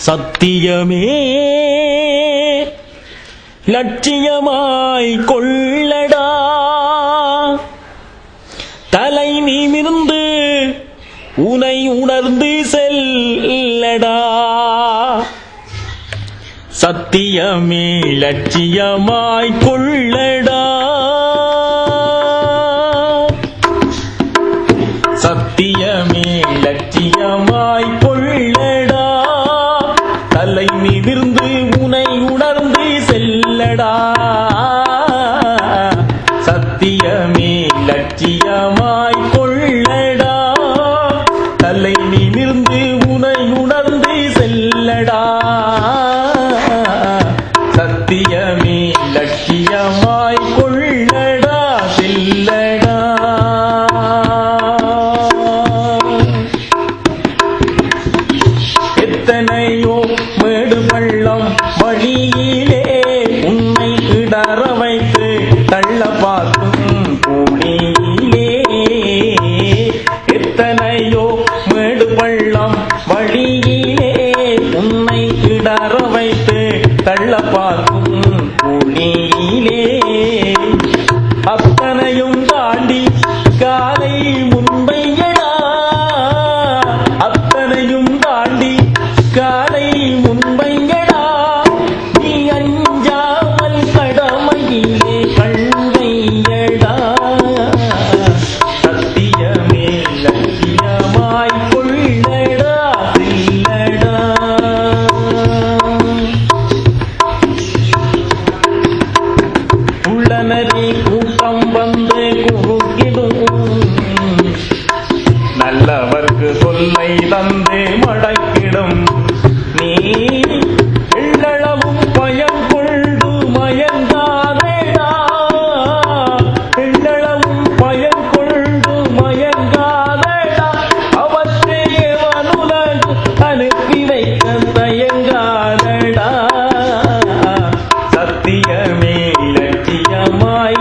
சத்தியமே லட்சியமாய் கொள்ளடா, தலை நிமிர்ந்து உனை உணர்ந்து செல்லடா. சத்தியமே லட்சியமாய் கொள்ளடா, சத்தியமே லட்சியமாய் கொள்ளடா, தலை நிமிர்ந்து உனை உணர்ந்து செல்லடா. சத்தியமே லட்சியமாய் கொள்ளடா, தலை நிமிர்ந்து உனை உணர்ந்து செல்லடா. சத்தியமே லட்சியமாய் கொள்ளடா, செல்லடா. எத்தனையோ மேடு பள்ளம் வழியிலே உன்னை இடற வைத்து தள்ள பார்க்கும் பூமியிலே. எத்தனையோ மேடு பள்ளம் வழியிலே உன்னை இடற வைத்து தள்ள பார்க்கும் பூமியிலே. அத்தனையும் தாண்டி காலை முன்பையடா, அத்தனையும் தாண்டி காலை முன்பையடா. நீ அஞ்சாமல் கடமையிலே கண்வையடா. சத்தியமே லட்சியமாய் கொள்ளடா, செல்லடா. உள்ளனரே கூட்டம் வந்து குறுக்கிடும், நல்லவர்க்கு சொல்லை தந்து மடக்கிடும். நீ எள்ளளவும் பயம் கொண்டு மயங்காதேடா, எள்ளளவும் பயம் கொண்டு மயங்காதேடா. அவற்றை வனுலகு அனுப்பி வைக்க தயங்காதடா. சத்தியமே லட்சியமாய்